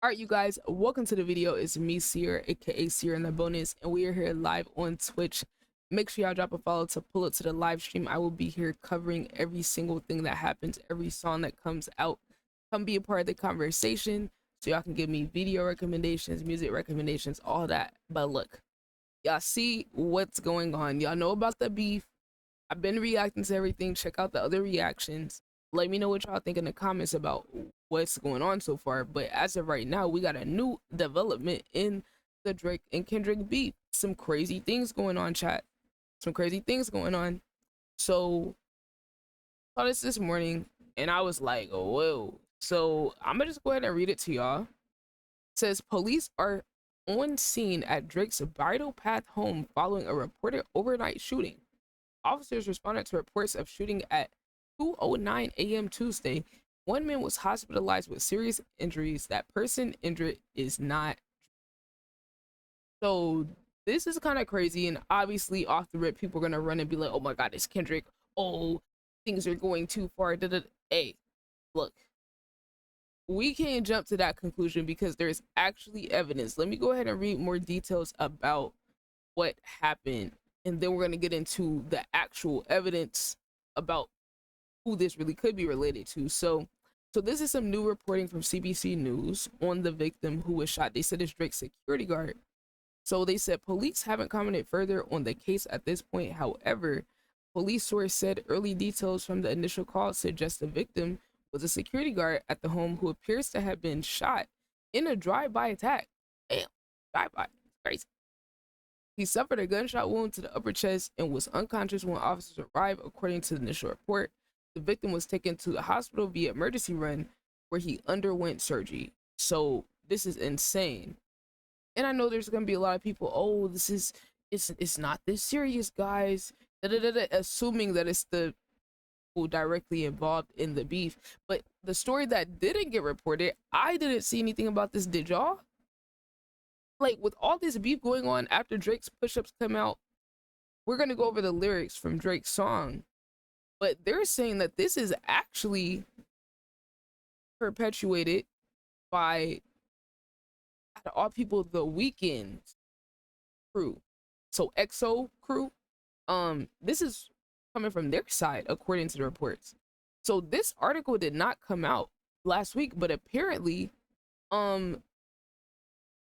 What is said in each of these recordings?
All right, you guys, welcome to the video. It's me, Ciara, aka Ciara in the bonus, and we are here live on Twitch. Make sure y'all drop a follow to pull up to the live stream. I will be here covering every single thing that happens, every song that comes out. Come be a part of the conversation so y'all can give me video recommendations, music recommendations, all that. But look, y'all see what's going on. Y'all know about the beef. I've been reacting to everything. Check out the other reactions. Let me know what y'all think in the comments about what's going on so far. But as of right now, we got a new development in the Drake and Kendrick beef. Some crazy things going on, chat. Some crazy things going on. So I saw this morning and I was like, oh, whoa. So I'm gonna just go ahead and read it to y'all. It says police are on scene at Drake's Bridle Path home following a reported overnight shooting. Officers responded to reports of shooting at 2:09 a.m. Tuesday. One man was hospitalized with serious injuries. That person injured is not. So this is kind of crazy, and obviously off the rip, people are gonna run and be like, "Oh my God, it's Kendrick! Oh, things are going too far." Hey, look, we can't jump to that conclusion because there's actually evidence. Let me go ahead and read more details about what happened, and then we're gonna get into the actual evidence about who this really could be related to. So this is some new reporting from CBC News on the victim who was shot. They said it's Drake's security guard. So they said police haven't commented further on the case at this point. However, police source said early details from the initial call suggest the victim was a security guard at the home who appears to have been shot in a drive-by attack. Damn, drive-by, crazy. He suffered a gunshot wound to the upper chest and was unconscious when officers arrived, according to the initial report. The victim was taken to the hospital via emergency run where he underwent surgery. So this is insane. And I know there's gonna be a lot of people, oh, it's not this serious, guys. Assuming that it's the people directly involved in the beef. But the story that didn't get reported, I didn't see anything about this, did y'all? Like, with all this beef going on after Drake's push-ups come out, we're gonna go over the lyrics from Drake's song. But they're saying that this is actually perpetuated by, out of all people, the Weeknd crew. So EXO crew. This is coming from their side, according to the reports. So this article did not come out last week, but apparently, the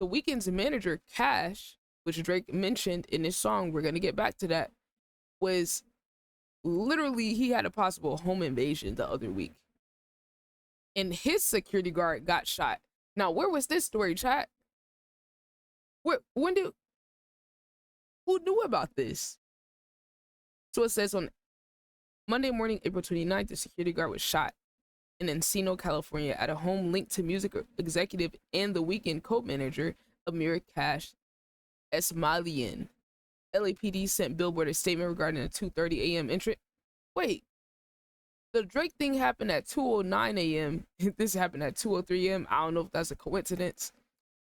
Weeknd's manager, Cash, which Drake mentioned in his song, we're gonna get back to that, was literally, he had a possible home invasion the other week and his security guard got shot. Now, where was this story, chat? Who knew about this? So it says on Monday morning, April 29th, the security guard was shot in Encino, California at a home linked to music executive and the Weeknd co-manager, Amir Cash Esmailian. LAPD sent Billboard a statement regarding a 2:30 a.m. entrance. Wait, the Drake thing happened at 2:09 a.m. This happened at 2:03 a.m. I don't know if that's a coincidence,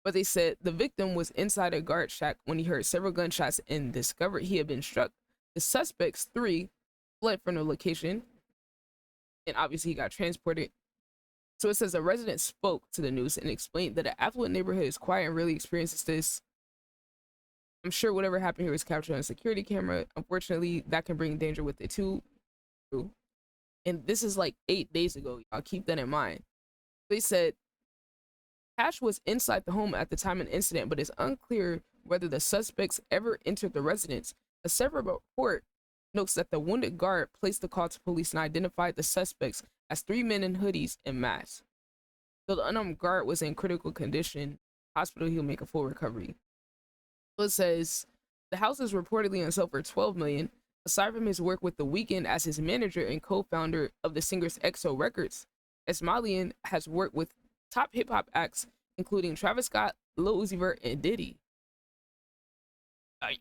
but they said the victim was inside a guard shack when he heard several gunshots and discovered he had been struck. The suspects, 3, fled from the location, and obviously he got transported. So it says a resident spoke to the news and explained that an affluent neighborhood is quiet and rarely experiences this. I'm sure whatever happened here was captured on a security camera. Unfortunately, that can bring danger with it too. And this is like 8 days ago. Y'all keep that in mind. They said Cash was inside the home at the time of the incident, but it's unclear whether the suspects ever entered the residence. A separate report notes that the wounded guard placed the call to police and identified the suspects as 3 men in hoodies and masks. Though the unarmed guard was in critical condition, hospital, he'll make a full recovery. So it says the house is reportedly on sale for $12 million. Aside from his work with The Weeknd as his manager and co-founder of the singer's EXO Records, Esmailian has worked with top hip-hop acts including Travis Scott, Lil Uzi Vert, and Diddy. Right.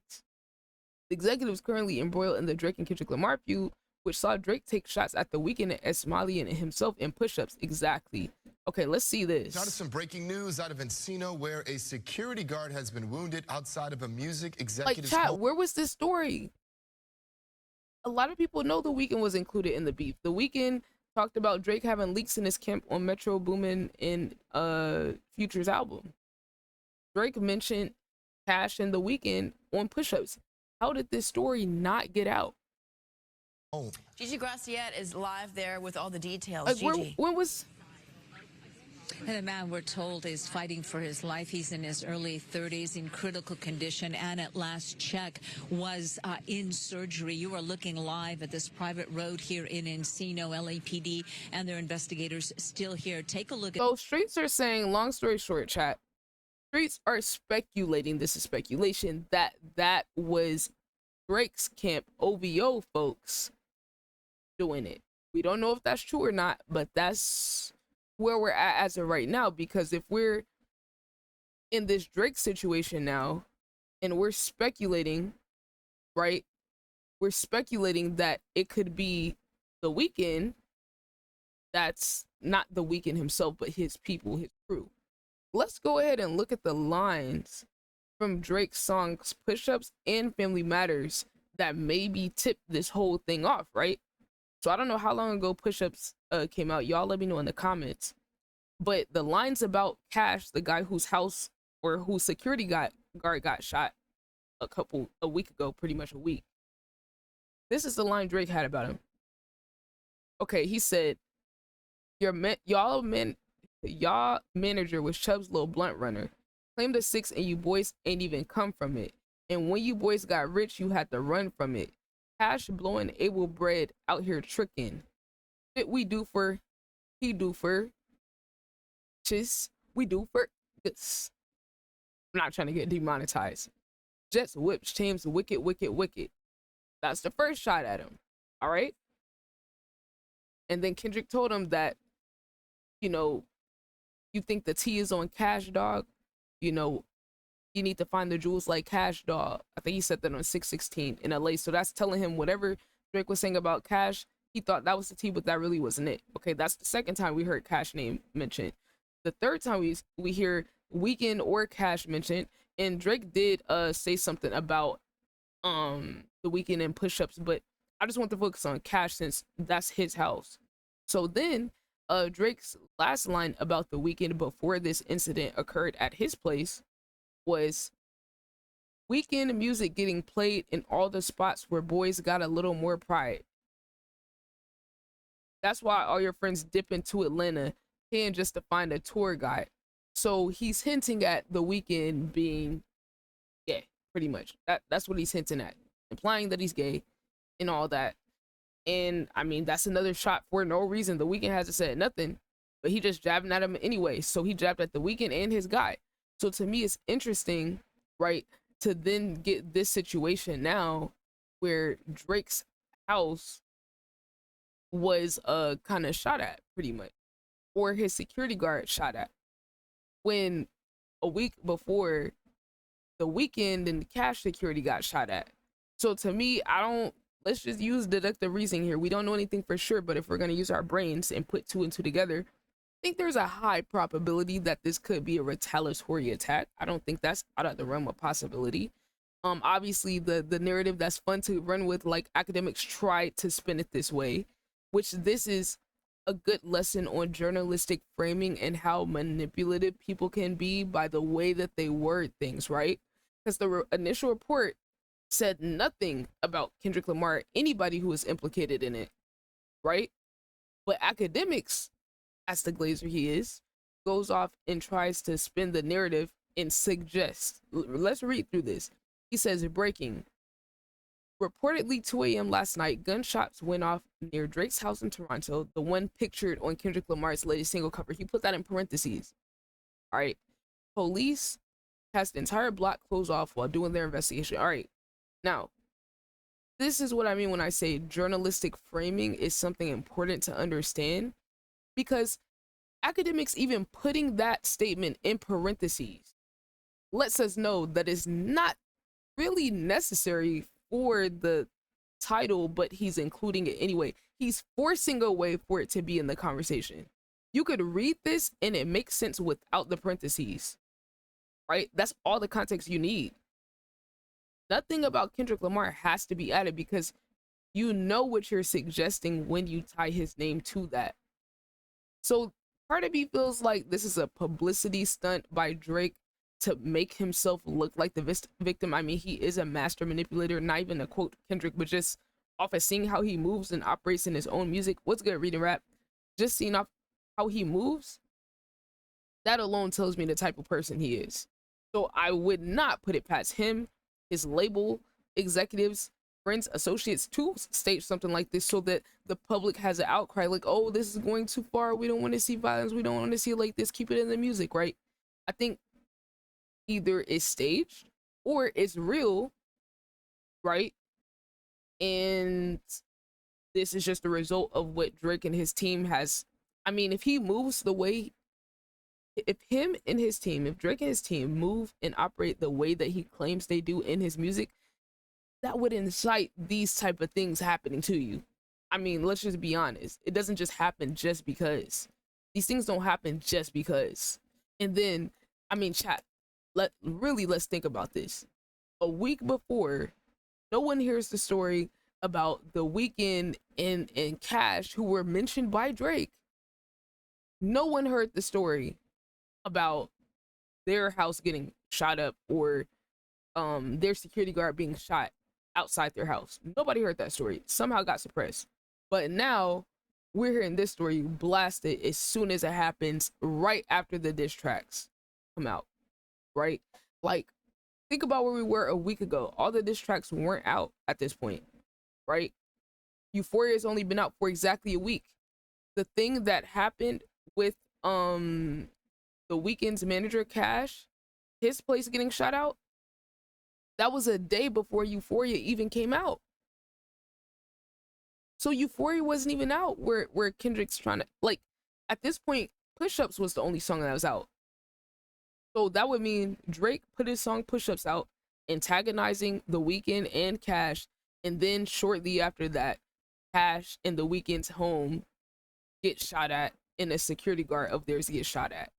The executive is currently embroiled in the Drake and Kendrick Lamar feud, which saw Drake take shots at The Weeknd and Esmailian and himself in push-ups. Exactly. Okay, let's see this. Now to some breaking news out of Encino, where a security guard has been wounded outside of a music executive's Like, chat, home. where was this story? A lot of people know The Weeknd was included in the beef. The Weeknd talked about Drake having leaks in his camp on Metro Boomin in Future's album. Drake mentioned Cash and The Weeknd on push-ups. How did this story not get out? Oh. Gigi Graciette is live there with all the details. Like, Gigi. when was... And the man, we're told, is fighting for his life. He's in his early 30s in critical condition and at last check was in surgery. You are looking live at this private road here in Encino. LAPD and their investigators still here. Take a look at... So streets are saying, long story short, chat, streets are speculating, this is speculation, that was Drake's camp OVO folks doing it. We don't know if that's true or not, but that's where we're at as of right now, because if we're in this Drake situation now and we're speculating, right, we're speculating that it could be The Weeknd. That's not The Weeknd himself, but his people, his crew. Let's go ahead and look at the lines from Drake's songs Push-Ups and Family Matters that maybe tipped this whole thing off, right? So I don't know how long ago Push-Ups came out. Y'all let me know in the comments. But the lines about Cash, the guy whose house or whose security guard got shot a week ago, pretty much a week. This is the line Drake had about him. Okay, he said, y'all manager was Chubb's little blunt runner. Claimed a 6 and you boys ain't even come from it. And when you boys got rich, you had to run from it. Cash blowing able bread out here tricking. Shit we do for, he do for. Chis, we do for this. I'm not trying to get demonetized. Jets whips James wicked, wicked, wicked. That's the first shot at him. All right. And then Kendrick told him that, you know, you think the T is on Cash, dog. You know, you need to find the jewels like Cash, dog. I think he said that on 616 in LA. So that's telling him whatever Drake was saying about Cash, he thought that was the T, but that really wasn't it. Okay, that's the second time we heard Cash name mentioned. The third time we hear Weeknd or Cash mentioned, and Drake did say something about The Weeknd and push-ups, but I just want to focus on Cash since that's his house. So then Drake's last line about The Weeknd before this incident occurred at his place was Weeknd music getting played in all the spots where boys got a little more pride. That's why all your friends dip into Atlanta and just to find a tour guide. So he's hinting at The Weeknd being gay, pretty much. That's what he's hinting at, implying that he's gay and all that. And I mean, that's another shot for no reason. The Weeknd hasn't said nothing, but he just jabbing at him anyway. So he jabbed at The Weeknd and his guy. So to me, it's interesting, right, to then get this situation now where Drake's house was kind of shot at, pretty much, or his security guard shot at, when a week before The Weeknd and Cash security got shot at. So to me, let's just use deductive reasoning here. We don't know anything for sure, but if we're going to use our brains and put two and two together, I think there's a high probability that this could be a retaliatory attack. I don't think that's out of the realm of possibility. Obviously the narrative that's fun to run with, like academics try to spin it this way, which this is a good lesson on journalistic framing and how manipulative people can be by the way that they word things, right? Because the initial report said nothing about Kendrick Lamar, anybody who was implicated in it, right? But academics, as the glazer he is, goes off and tries to spin the narrative and suggest. Let's read through this. He says, breaking. Reportedly 2 a.m. last night, gunshots went off near Drake's house in Toronto, the one pictured on Kendrick Lamar's latest single cover. He put that in parentheses. All right. Police has the entire block closed off while doing their investigation. All right. Now, this is what I mean when I say journalistic framing is something important to understand, because academics even putting that statement in parentheses lets us know that it's not really necessary for the title, but he's including it anyway. He's forcing a way for it to be in the conversation. You could read this and it makes sense without the parentheses, right? That's all the context you need. Nothing about Kendrick Lamar has to be added, because You know what you're suggesting when you tie his name to that. So part of me feels like this is a publicity stunt by Drake to make himself look like the victim. I mean, he is a master manipulator, not even a quote Kendrick, but just off of seeing how he moves and operates in his own music. What's good, reading rap? Just seeing off how he moves, that alone tells me the type of person he is. So I would not put it past him, his label, executives, friends, associates to stage something like this so that the public has an outcry like, oh, this is going too far. We don't want to see violence. We don't want to see it like this. Keep it in the music, right? I think either it's staged or it's real, right? And this is just the result of what Drake and his team has. I mean, if he moves the way, if him and his team, if Drake and his team move and operate the way that he claims they do in his music, that would incite these type of things happening to you. I mean, let's just be honest. It doesn't just happen just because. These things don't happen just because. And then, I mean, chat, let's think about this. A week before, no one hears the story about The Weeknd and Cash, who were mentioned by Drake. No one heard the story about their house getting shot up or their security guard being shot outside their house. Nobody heard that story. Somehow got suppressed. But now we're hearing this story blasted as soon as it happens, right after the diss tracks come out, right? Like, think about where we were a week ago. All the diss tracks weren't out at this point, right? Euphoria has only been out for exactly a week. The thing that happened with The Weeknd's manager Cash, his place getting shot out, that was a day before Euphoria even came out. So Euphoria wasn't even out where Kendrick's trying to, like, at this point, Push Ups was the only song that was out. So that would mean Drake put his song Push Ups out, antagonizing The Weeknd and Cash, and then shortly after that, Cash and The Weeknd's home get shot at, and a security guard of theirs gets shot at.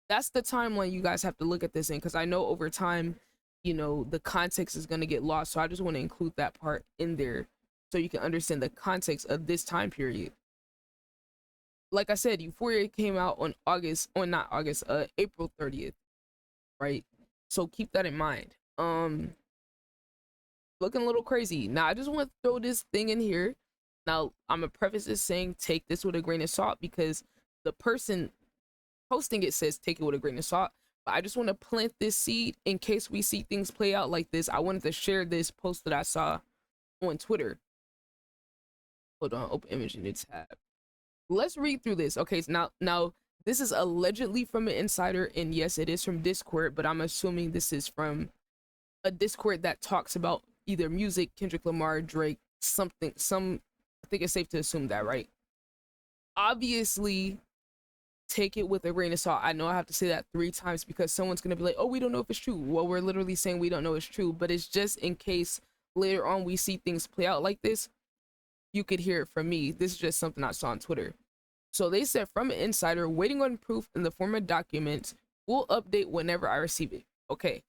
That's the timeline you guys have to look at this in, because I know over time, you know, the context is going to get lost. So I just want to include that part in there so you can understand the context of this time period. Like I said, Euphoria came out on April 30th, right? So keep that in mind. Looking a little crazy. Now, I just want to throw this thing in here. Now, I'm gonna preface this saying take this with a grain of salt, because the person posting it says take it with a grain of salt. But I just want to plant this seed in case we see things play out like this. I wanted to share this post that I saw on Twitter. Hold on, open image in its tab. Let's read through this. Okay, so now this is allegedly from an insider, and yes, it is from Discord, but I'm assuming this is from a Discord that talks about either music, Kendrick Lamar, Drake, something, I think it's safe to assume that, right? Obviously, take it with a grain of salt. I know I have to say that 3 times because someone's gonna be like, oh, we don't know if it's true. Well, we're literally saying we don't know it's true, but it's just in case later on we see things play out like this, you could hear it from me. This is just something I saw on Twitter. So they said, from an insider, waiting on proof in the form of documents. We'll update whenever I receive it. Okay,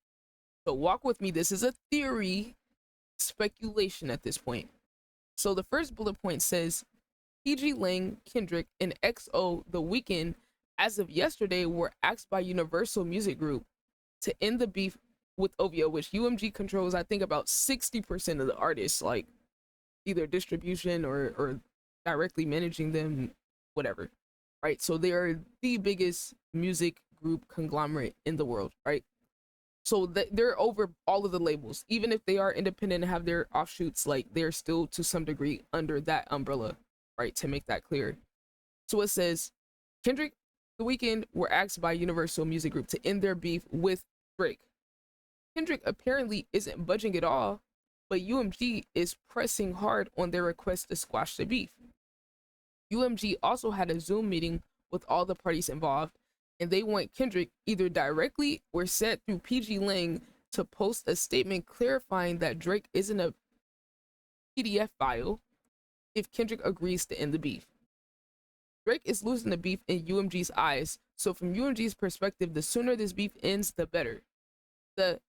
so walk with me. This is a theory, speculation at this point. So the first bullet point says, PG Lang, Kendrick, and XO, The Weeknd, as of yesterday, were asked by Universal Music Group to end the beef with OVO, which UMG controls, I think, about 60% of the artists, like either distribution or directly managing them, whatever, right? So they are the biggest music group conglomerate in the world, right? So they're over all of the labels. Even if they are independent and have their offshoots, like, they're still to some degree under that umbrella, right? To make that clear. So it says, Kendrick, The Weeknd were asked by Universal Music Group to end their beef with Drake. Kendrick apparently isn't budging at all, but UMG is pressing hard on their request to squash the beef. UMG also had a Zoom meeting with all the parties involved, and they want Kendrick either directly or said through PG Lang to post a statement clarifying that Drake isn't a PDF file if Kendrick agrees to end the beef. Drake is losing the beef in UMG's eyes, so from UMG's perspective, the sooner this beef ends, the better. The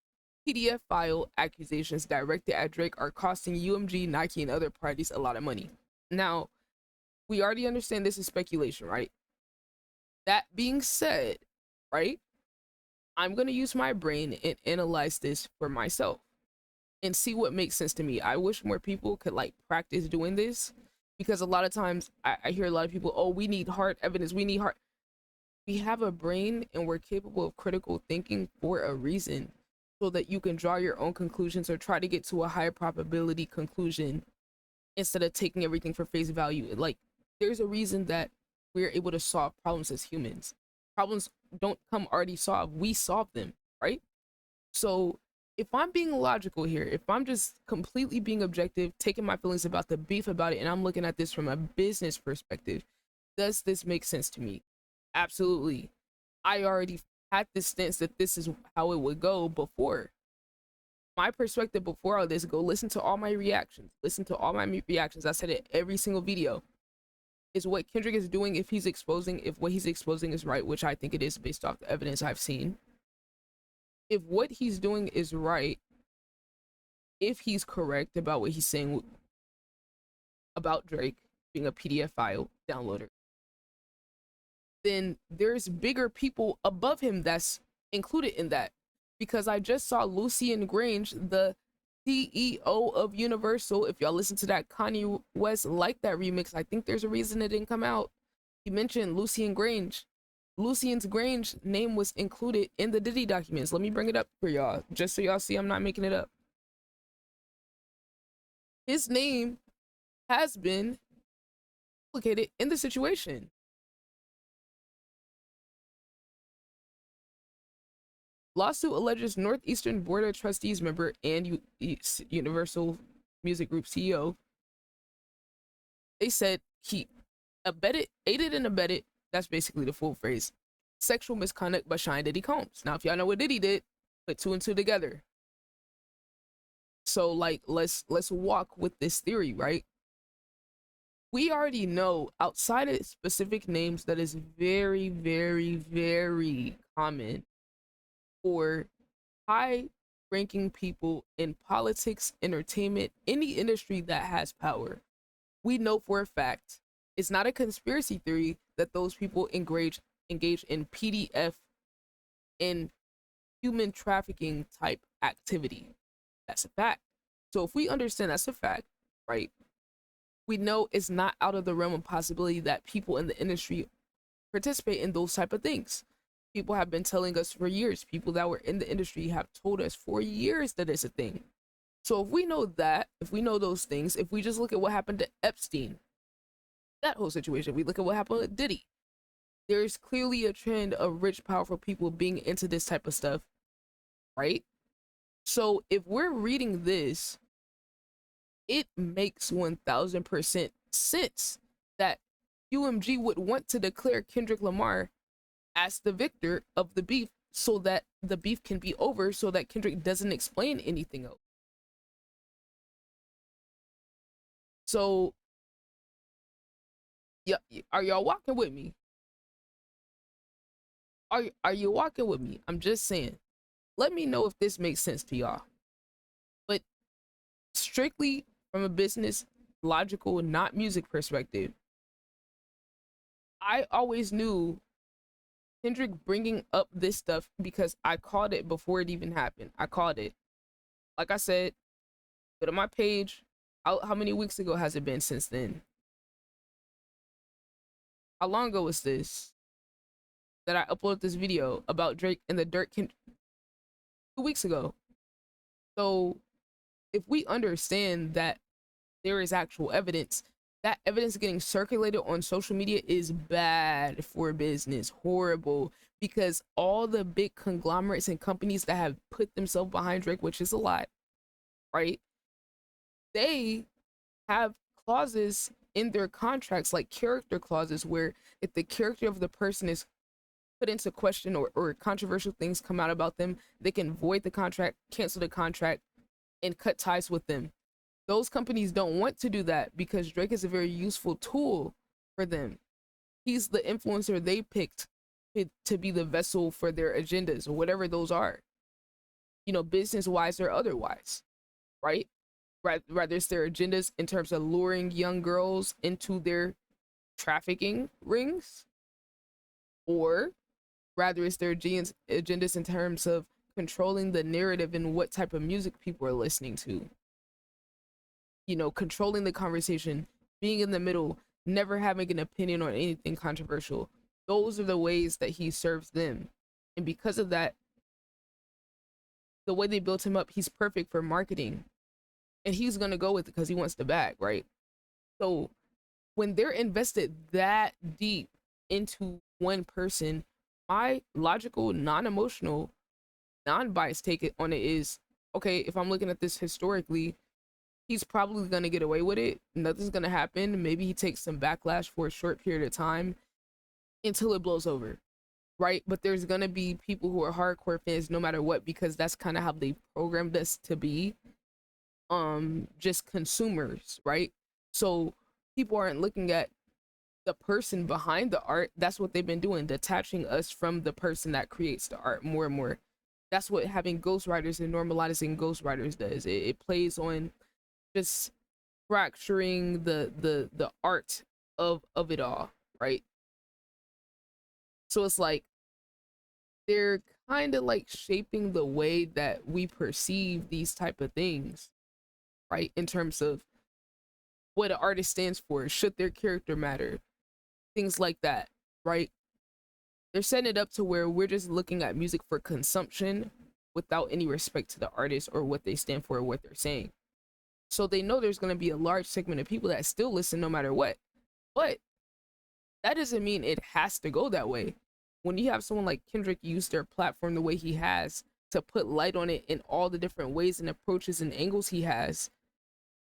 PDF file accusations directed at Drake are costing UMG, Nike, and other parties a lot of money. Now, we already understand this is speculation, right? That being said, right, I'm going to use my brain and analyze this for myself and see what makes sense to me. I wish more people could like practice doing this, because a lot of times I hear a lot of people, oh, we need hard evidence. We have a brain and we're capable of critical thinking for a reason, so that you can draw your own conclusions or try to get to a higher probability conclusion instead of taking everything for face value. Like, there's a reason that we're able to solve problems as humans. Problems don't come already solved, we solve them, right? So if I'm being logical here, if I'm just completely being objective, taking my feelings about the beef about it, and I'm looking at this from a business perspective, does this make sense to me? Absolutely. I already had this stance that this is how it would go before. My perspective before all this, go listen to all my reactions. Listen to all my reactions. I said it every single video. Is what Kendrick is doing, if what he's exposing is right, which I think it is based off the evidence I've seen. If what he's doing is right, if he's correct about what he's saying about Drake being a PDF file downloader, then there's bigger people above him that's included in that. Because I just saw Lucian Grange, the CEO of Universal. If y'all listen to that Kanye West Like That remix, I think there's a reason it didn't come out. He mentioned Lucian Grange. Lucian's Grange name was included in the Diddy documents. Let me bring it up for y'all, just so y'all see I'm not making it up. His name has been implicated in the situation. Lawsuit alleges Northeastern Board of Trustees member and Universal Music Group CEO. They said he aided and abetted, that's basically the full phrase, sexual misconduct by Sean Diddy Combs. Now, if y'all know what Diddy did, put two and two together. So, like, let's walk with this theory, right? We already know, outside of specific names, that is very, very, very common for high-ranking people in politics, entertainment, any industry that has power. We know for a fact, it's not a conspiracy theory, that those people engage in PDF and human trafficking type activity. That's a fact. So if we understand that's a fact, right, we know it's not out of the realm of possibility that people in the industry participate in those type of things. People have been telling us for years. People that were in the industry have told us for years that it's a thing. So if we know that, if we know those things, if we just look at what happened to Epstein, that whole situation, we look at what happened with Diddy, there's clearly a trend of rich, powerful people being into this type of stuff, right? So if we're reading this, it makes 1000% sense that UMG would want to declare Kendrick Lamar as the victor of the beef, so that the beef can be over, so that Kendrick doesn't explain anything else. So, yeah, are y'all walking with me? Are you walking with me? I'm just saying. Let me know if this makes sense to y'all. But strictly from a business, logical, not music perspective, I always knew Kendrick bringing up this stuff, because I called it before it even happened. I called it. Like I said, go to my page. How many weeks ago has it been since then? How long ago was this that I uploaded this video about Drake and the Dirt 2 weeks ago? So if we understand that there is actual evidence, that evidence getting circulated on social media is bad for business, horrible, because all the big conglomerates and companies that have put themselves behind Drake, which is a lot, right? They have clauses in their contracts, like character clauses, where if the character of the person is put into question, or controversial things come out about them, they can void the contract, cancel the contract, and cut ties with them. Those companies don't want to do that, because Drake is a very useful tool for them. He's the influencer they picked to be the vessel for their agendas, or whatever those are. business wise or otherwise, right? Rather it's their agendas in terms of luring young girls into their trafficking rings, or rather it's their agendas in terms of controlling the narrative and what type of music people are listening to, controlling the conversation, being in the middle, never having an opinion on anything controversial. Those are the ways that he serves them. And because of that, the way they built him up, he's perfect for marketing. And he's going to go with it because he wants the bag, right? So when they're invested that deep into one person, my logical, non-emotional, non-biased take on it is, okay, if I'm looking at this historically, he's probably going to get away with it. Nothing's going to happen. Maybe he takes some backlash for a short period of time until it blows over, right? But there's going to be people who are hardcore fans no matter what, because that's kind of how they programmed us to be, just consumers, right? So people aren't looking at the person behind the art. That's what they've been doing, detaching us from the person that creates the art more and more. That's what having ghostwriters and normalizing ghostwriters does. It plays on just fracturing the art of it all, right? So it's like they're kind of like shaping the way that we perceive these type of things, right? In terms of what an artist stands for, should their character matter, things like that, right? They're setting it up to where we're just looking at music for consumption without any respect to the artist or what they stand for or what they're saying. So they know there's going to be a large segment of people that still listen no matter what. But that doesn't mean it has to go that way. When you have someone like Kendrick use their platform the way he has to put light on it in all the different ways and approaches and angles he has,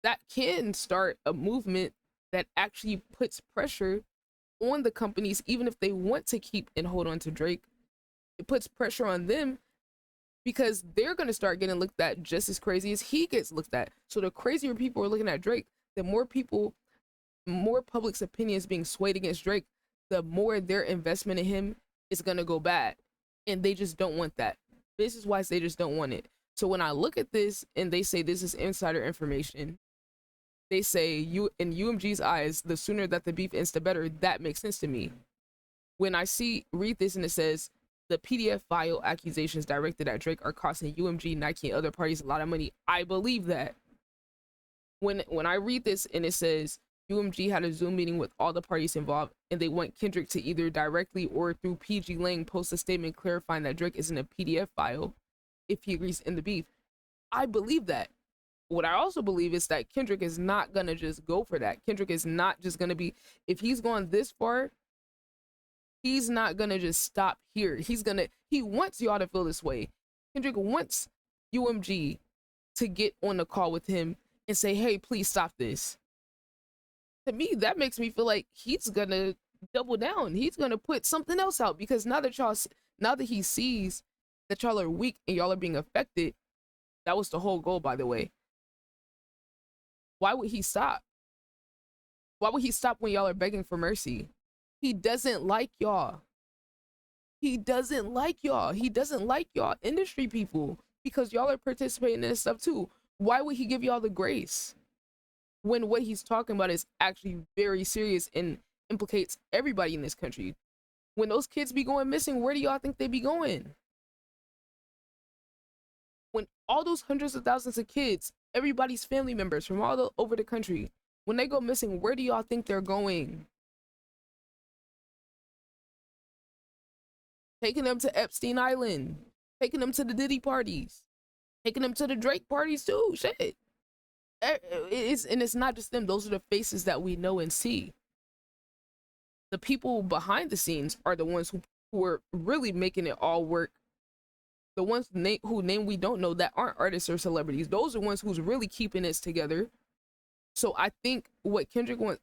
that can start a movement that actually puts pressure on the companies, even if they want to keep and hold on to Drake. It puts pressure on them because they're going to start getting looked at just as crazy as he gets looked at. So the crazier people are looking at Drake, the more public's opinions being swayed against Drake, the more their investment in him is going to go bad. And they just don't want that. Business wise, they just don't want it. So when I look at this and they say this is insider information, they say, you in UMG's eyes, the sooner that the beef ends, the better. That makes sense to me. When I read this and it says the PDF file accusations directed at Drake are costing UMG, Nike, and other parties a lot of money, I believe that. When I read this and it says UMG had a Zoom meeting with all the parties involved and they want Kendrick to either directly or through PG Lang post a statement clarifying that Drake isn't a PDF file if he agrees in the beef, I believe that. What I also believe is that Kendrick is not going to just go for that. Kendrick is not just going to be, if he's gone this far, he's not going to just stop here. He wants y'all to feel this way. Kendrick wants UMG to get on the call with him and say, hey, please stop this. To me, that makes me feel like he's going to double down. He's going to put something else out, because now that he sees that y'all are weak and y'all are being affected, that was the whole goal, by the way. Why would he stop? Why would he stop when y'all are begging for mercy? He doesn't like y'all. He doesn't like y'all. He doesn't like y'all industry people, because y'all are participating in this stuff too. Why would he give y'all the grace when what he's talking about is actually very serious and implicates everybody in this country? When those kids be going missing, where do y'all think they be going? When all those hundreds of thousands of kids, everybody's family members from all over the country, when they go missing, where do y'all think they're going? Taking them to Epstein Island, taking them to the Diddy parties, taking them to the Drake parties too. Shit. It's not just them. Those are the faces that we know and see. The people behind the scenes are the ones who are really making it all work. The ones who name we don't know, that aren't artists or celebrities, those are ones who's really keeping this together. So I think what Kendrick wants,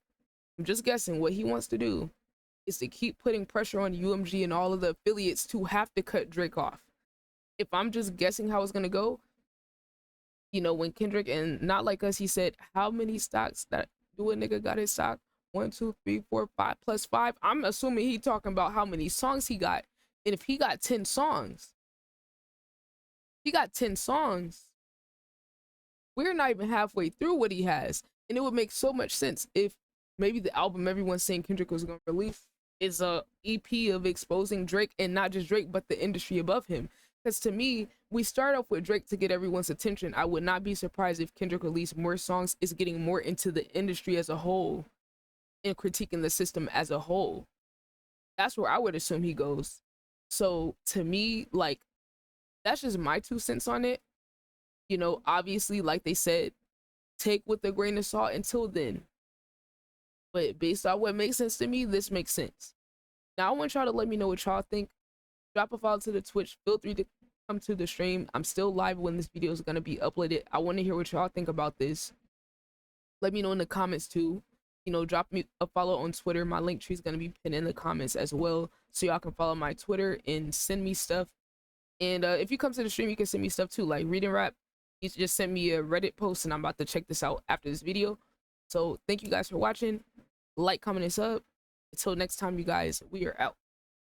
I'm just guessing, what he wants to do is to keep putting pressure on UMG and all of the affiliates to have to cut Drake off. If I'm just guessing how it's gonna go, when Kendrick, and Not Like Us, he said, how many stocks that do a nigga got his stock? 1, 2, 3, 4, 5 plus 5. I'm assuming he talking about how many songs he got. And if he got 10 songs, He got 10 songs. We're not even halfway through what he has. And it would make so much sense if maybe the album everyone's saying Kendrick was going to release is a EP of exposing Drake, and not just Drake, but the industry above him. Because to me, we start off with Drake to get everyone's attention. I would not be surprised if Kendrick released more songs, is getting more into the industry as a whole and critiquing the system as a whole. That's where I would assume he goes. So to me, like, that's just my 2 cents on it. You know, obviously, like they said, take with a grain of salt until then. But based on what makes sense to me, this makes sense. Now, I want y'all to let me know what y'all think. Drop a follow to the Twitch. Feel free to come to the stream. I'm still live when this video is going to be uploaded. I want to hear what y'all think about this. Let me know in the comments too. You know, drop me a follow on Twitter. My link tree is going to be pinned in the comments as well, so y'all can follow my Twitter and send me stuff. And if you come to the stream, you can send me stuff too, like reading rap. You just send me a Reddit post, and I'm about to check this out after this video. So thank you guys for watching. Like, comment, and sub. Until next time, you guys, we are out.